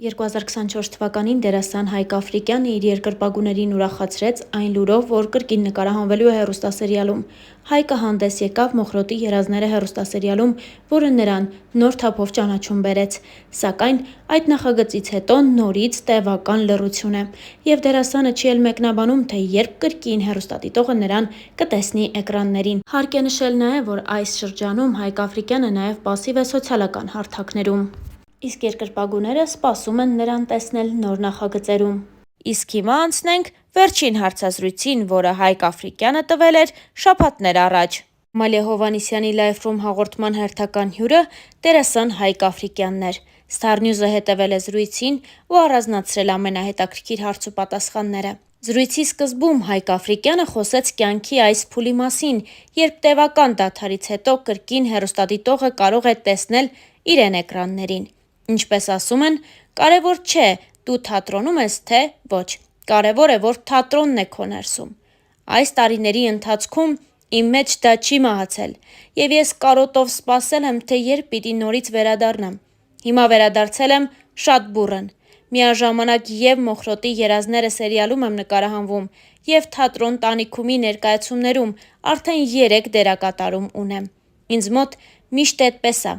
2024 թվականին դերասան Հայկ Աֆրիկյանը իր երկրպագուներին ուրախացրեց այն լուրով, որ կրկին նկարահանվելու է հեռուստասերիալում։ Հայկը հանդես եկավ Մոխրոտի երազները հեռուստասերիալում, որը նրան նոր թափով ճանաչում բերեց։ Սակայն այդ նախագծից հետո նորից տևական լռություն է, և դերասանը չի էլ մեկնաբանում, թե երբ կրկին հեռուստադիտողը նրան կտեսնի էկրաններին։ Հարկ է նշել նաև, որ այս շրջանում Հայկ Աֆրիկյանը նաև պասիվ է սոցիալական հարթակներում։ Իսկ երկրպագուները սպասում են նրան տեսնել նոր նախագծերում։ Իսկ հիմա անցնենք վերջին հարցազրույցին, որը Հայկ Աֆրիկյանը տվել էր շաբաթներ առաջ։ Ամալիա Հովհաննիսյանի Live-Room հաղորդման հերթական հյուրը դերասան Հայկ Աֆրիկյանն էր։ Star News-ը հետևել է զրույցին ու առանձնացրել ամենահետաքրքիր հարց ու պատասխանները։ Զրույցի սկզբում Հայկ Աֆրիկյանը խոսեց կյանքի այս փուլի մասին, երբ տևական դադարից հետո կրկին հեռուստադիտողը կարող է տեսնել իրեն էկրաններին։ Ինչպես ասում են, կարևոր չէ դու թատրոնում ես, թե ոչ, կարևոր է, որ թատրոնն է քո ներսում։ Այս տարիների ընթացքում իմ մեջ դա չի մահացել, և ես կարոտով սպասել եմ, թե երբ պիտի նորից վերադառնամ։ Հիմա վերադարձել եմ շատ բուռն։ Միաժամանակ և Մոխրոտի երազները սերիալում եմ նկարահանվում, և թատրոն տանիքումի ներկայացումներում արդեն 3 դերակատարում ունեմ։ Ինձ մոտ միշտ էդպես ա.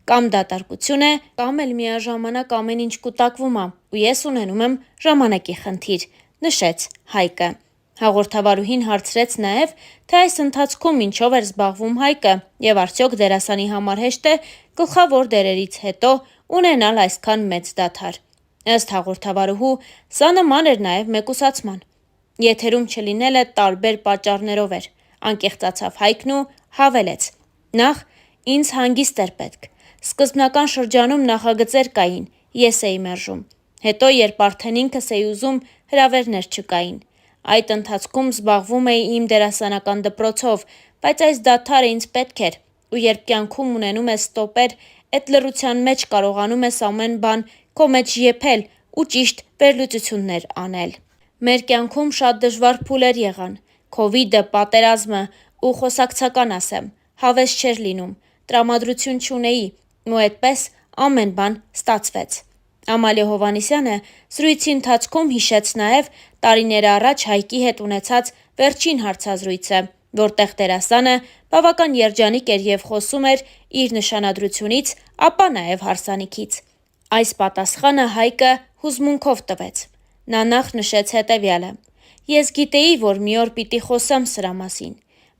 կամ դատարկություն է, կամ էլ միաժամանակ ամեն ինչ կուտակվում ա, ու ես ունենում եմ ժամանակի խնդիր, նշեց Հայկը։ Հաղորդավարուհին հարցրեց նաև, թե այս ընթացքում ինչով էր զբաղվում Հայկը, և արդյոք դերասանի համար հեշտ է գլխավոր դերերից հետո ունենալ այսքան մեծ դադար։ Ըստ հաղորդավարուհու, սա նման էր նաև մեկուսացման։ Եթերում չլինելը տարբեր պատճառներով էր, անկեղծացավ Հայկն ու հավելեց. նախ, ինձ հանգիստ էր պետք։ Սկզբնական շրջանում նախագծեր կային, ես էի մերժում։ Հետո, երբ արդեն ինքս էի ուզում, հրավերներ չկային։ Այդ ընթացքում զբաղվում էի իմ դերասանական դպրոցով, բայց այս դադարը ինձ պետք էր, ու երբ կյանքում ունենում ես ստոպեր, էդ լռության մեջ կարողանում ես ամեն բան քո մեջ եփել ու ճիշտ վերլուծություններ անել։ Մեր կյանքում շատ դժվար փուլեր եղան՝ քովիդը, պատերազմը, ու խոսակցական ասեմ, հավես չէր լինում, տրամադրություն չունեի, ու էդպես ամեն բան ստացվեց։ Ամալիա Հովհաննիսյանը զրույցի ընթացքում հիշեց նաև տարիներ առաջ Հայկի հետ ունեցած վերջին հարցազրույցը, որտեղ դերասանը բավական երջանիկ էր և խոսում էր իր նշանադրությունից, ապա նաև հարսանիքից։ Այս պատասխանը Հայկը հուզմունքով տվեց։ Նա նախ նշեց հետևյալը. «Ես գիտեի, որ մի օր պիտի խոսեմ սրա մասին,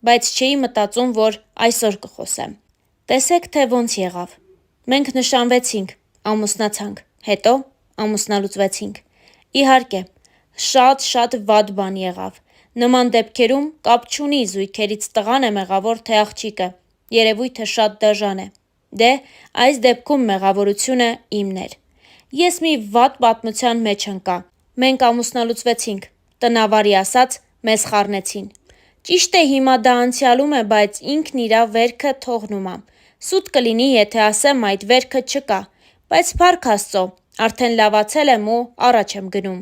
բայց չէի մտածում, որ այսօր կխոսեմ»։ Տեսեք, թե ոնց եղավ։ Մենք նշանվեցինք, ամուսնացանք, հետո ամուսնալուծվեցինք։ Իհարկե, շատ վատ բան եղավ։ Նման դեպքերում կապ չունի զույգերից տղան է մեղավոր, թե աղջիկը, երևույթը շատ դաժան է։ Դե, այս դեպքում մեղավորությունը իմն էր։ Ես մի վատ պատմության մեջ ընկա։ Մենք ամուսնալուծվեցինք, տնավարի ասած, մեզ խառնեցին։ Ճիշտ է, հիմա դա անցյալում է, բայց ինքն իրա վերքը թողնում ա։ Սուտ կլինի, եթե ասեմ այդ վերքը չկա, բայց փառք Աստծո, արդեն լավացել եմ ու առաջ եմ գնում։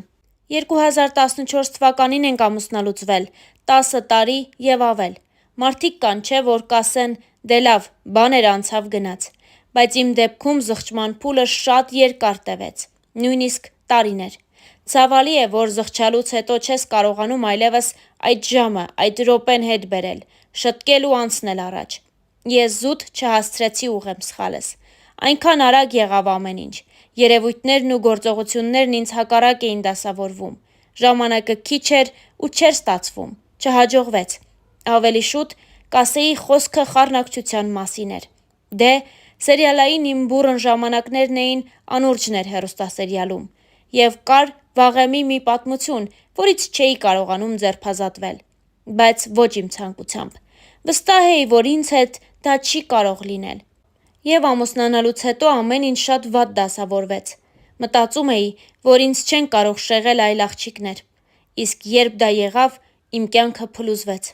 2014 թվականին ենք ամուսնալուծվել, 10 տարի և ավել։ Մարդիկ կան, չէ, որ կասեն՝ դե լավ, բաներ անցավ գնաց։ Բայց իմ դեպքում զղջման փուլը շատ երկար տևեց, նույնիսկ տարիներ։ Ցավալի է, որ զղջալուց հետո չես կարողանում այլևս այդ ժամը, այդ րոպեն հետ բերել, շտկել ու անցնել առաջ։ Ես զուտ չհասցրեցի ուղղեմ սխալս։ Այնքան արագ եղավ ամեն ինչ։ Երևույթներն ու գործողություններն ինձ հակառակ էին դասավորվում։ Ժամանակը քիչ էր ու չէր ստացվում, չհաջողվեց։ Ավելի շուտ կասեի խոսքը խառնակցության մասին էր։ Դե, սերիալային իմ բուռն ժամանակներն էին անուրջներ հեռուստասերիալում։ Եվ կար վաղեմի մի պատմություն, որից չէի կարողանում ձերբազատվել։ Բայց ոչ իմ ցանկությամբ։ Վստահ էի, որ ինձ հետ դա չի կարող լինել։ Եվ ամուսնանալուց հետո ամեն ինչ շատ վատ դասավորվեց։ Մտածում էի, որ ինձ չեն կարող շեղել այլ աղջիկներ։ Իսկ երբ դա եղավ, իմ կյանքը փլուզվեց։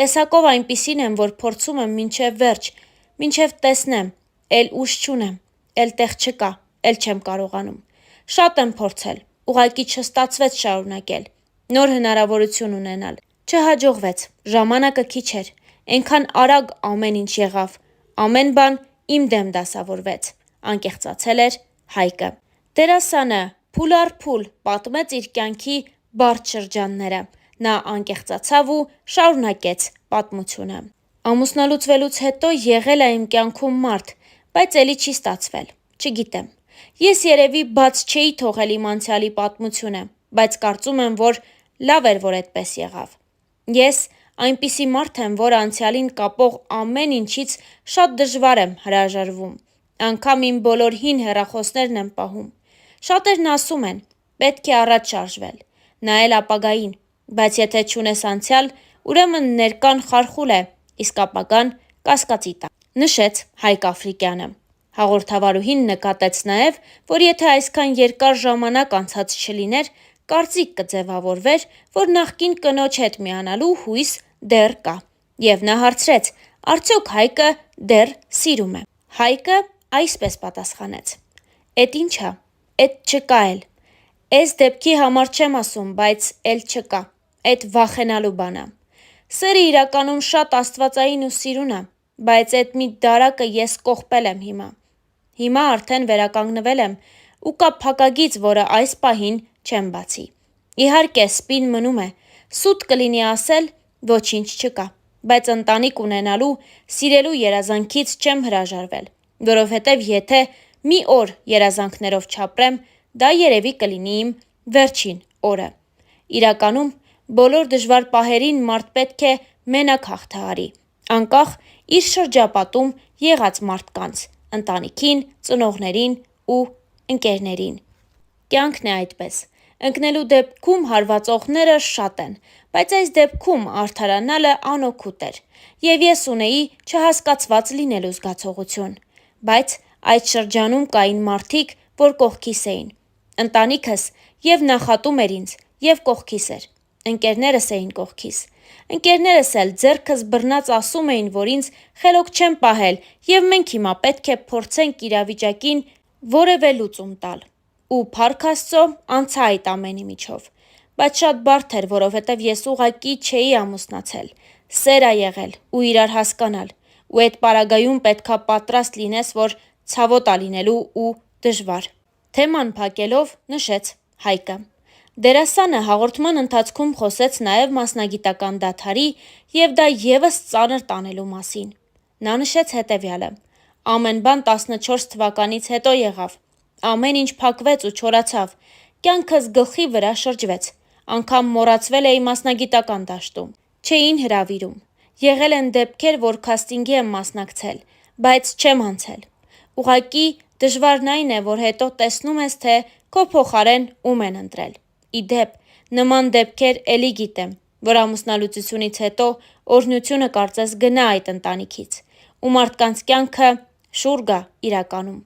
Տեսակով այնպիսին եմ, որ փորձում եմ մինչև վերջ, մինչև տեսնեմ, էլ ուժ չունեմ, էլ տեղ չկա, էլ չեմ կարողանում։ Շատ եմ փորձել, ուղղակի չստացվեց շարունակել, նոր հնարավորություն ունենալ։ Չհաջողվեց, ժամանակը քիչ էր, էնքան արագ ամեն ինչ եղավ, ամեն բան իմ դեմ դասավորվեց, անկեղծացել էր Հայկը։ Դերասանը փուլ առ փուլ պատմեց իր կյանքի բարդ շրջանները։ Նա անկեղծացավ ու շարունակեց պատմությունը։ Ամուսնալուծվելուց հետո եղել է իմ կյանքում մարդ, բայց էլի չի ստացվել։ Չգիտեմ։ Ես երևի բաց չէի թողել իմ անցյալի պատմությունը, բայց կարծում եմ, որ լավ էր, որ այդպես եղավ։ Ես այնպիսի մարդ եմ, որ անցյալին կապող ամեն ինչից շատ դժվար եմ հրաժարվում։ Անգամ իմ բոլոր հին հեռախոսներն եմ պահում։ Շատերն ասում են, պետք է առաջ շարժվել, նայել ապագային, բայց եթե չունես անցյալ, ուրեմն ներկան խարխուլ է, իսկ ապագան կասկածի տակ, նշեց Հայկ Աֆրիկյանը։ Հաղորդավարուհին նկատեց նաև, որ եթե այսքան երկար ժամանակ անցած չլիներ, կարծիք կձևավորվեր, որ նախկին կնոջ հետ միանալու հույս դեռ կա։ Եվ նա հարցրեց, արդյոք Հայկը դեռ սիրում է։ Հայկը այսպես պատասխանեց. «Էդ ինչ ա, էդ չկա էլ։ Էս դեպքի համար չեմ ասում, բայց էլ չկա, էդ վախենալու բան ա։ Սերը իրականում շատ աստվածային ու սիրուն ա, բայց էդ մի դարակը ես կողպել եմ հիմա։ Հիմա արդեն վերականգնվել եմ ու կա փակագիծ, որը այս պահին չեմ բացի։ Իհարկե սպին մնում է, սուտ կլինի ասել ոչինչ չկա, բայց ընտանիք ունենալու, սիրելու երազանքից չեմ հրաժարվել, որովհետև եթե մի օր երազանքներով չապրեմ, դա երևի կլինի իմ վերջին օրը։ Իրականում բոլոր դժվար պահերին մարդ պետք է մենակ հաղթահարի, անկախ իր շրջապատում եղած մարդկանց, ընտանիքին, ծնողներին ու ընկերներին։ Կյանքն է այդպես։ Ընկնելու դեպքում հարվածողները շատ են, բայց այս դեպքում արդարանալը անօգուտ էր, և ես ունեի չհասկացված լինելու զգացողություն։ Բայց այդ շրջանում կային մարդիկ, որ կողքիս էին։ Ընտանիքս և նախատում էր ինձ, և կողքիս էր։ Ընկերներս էին կողքիս։ Ընկերներս էլ ձեռքս բռնած ասում էին, որ ինձ խելոք չեն պահել, և մենք հիմա պետք է փորձենք իրավիճակին որևէ լուծում տալ։ Ու փառք Աստծո, անցա այդ ամենի միջով։ Բայց շատ բարդ էր, որովհետև ես ուղղակի չէի ամուսնացել։ Սեր ա եղել ու իրար հասկանալ, ու էդ պարագայում պետքա պատրաստ լինես, որ ցավոտ ա լինելու ու դժվար։ Թեման փակելով նշեց Հայկը։ Դերասանը հաղորդման ընթացքում խոսեց նաև մասնագիտական դադարի և դա ևս ծանր տանելու մասին։ Նա նշեց հետևյալը. ամեն բան 14 թվականից հետո եղավ։ Ամեն ինչ փակվեց ու չորացավ։ Կյանքս գլխի վրա շրջվեց։ Անգամ մոռացվել էի մասնագիտական դաշտում։ Չէին հրավիրում։ Եղել են դեպքեր, որ քաստինգի եմ մասնակցել, բայց չեմ անցել։ Ուղղակի դժվարն այն է, որ հետո տեսնում ես, թե քո փոխարեն ում են ընտրել։ Ի դեպ, նման դեպքեր էլի գիտեմ, որ ամուսնալուծությունից հետո օրհնությունը կարծես գնա այդ ընտանիքից, ու մարդկանց կյանքը շուռ գա իրականում։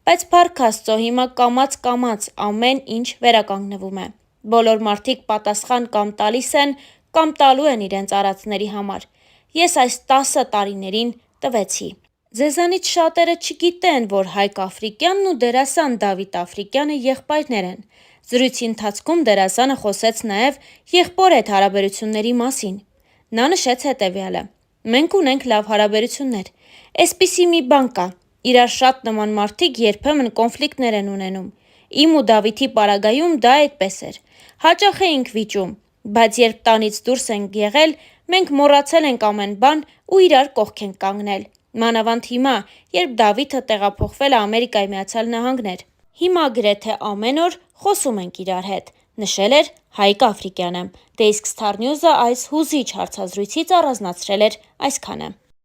Բայց փառք Աստծո, հիմա կամաց ամեն ինչ վերականգնվում է։ Բոլոր մարդիկ պատասխան կամ տալիս են, կամ տալու են իրենց արածների համար։ Ես այս 10 տարիներին տվեցի։ Ձեզանից շատերը չգիտեն, որ Հայկ Աֆրիկյանն ու դերասան Դավիթ Աֆրիկյանը եղբայրներ են։ Զրույցի ընթացքում դերասանը խոսեց նաև եղբոր հետ հարաբերությունների մասին։ Նա նշեց հետևյալը. մենք ունենք լավ հարաբերություններ։ Էսպիսի մի բան կա, իրար շատ նման մարդիկ երբեմն կոնֆլիկտներ են ունենում։ Իմ ու Դավիթի պարագայում դա այդպես էր։ Հաճախ էինք վիճում, բայց երբ տանից դուրս ենք եղել, մենք մոռացել ենք ամեն բան ու իրար կողք ենք կանգնել։ Մանավանդ հիմա, երբ Դավիթը տեղափոխվել է Ամերիկայի Միացյալ Նահանգներ։ Հիմա գրեթե ամեն օր խոսում ենք իրար հետ, նշել էր Հայկ Աֆրիկյանը։ Դե իսկ Star News-ը այս հուզիչ հարցազրույցից առանձնացրել էր այսքանը։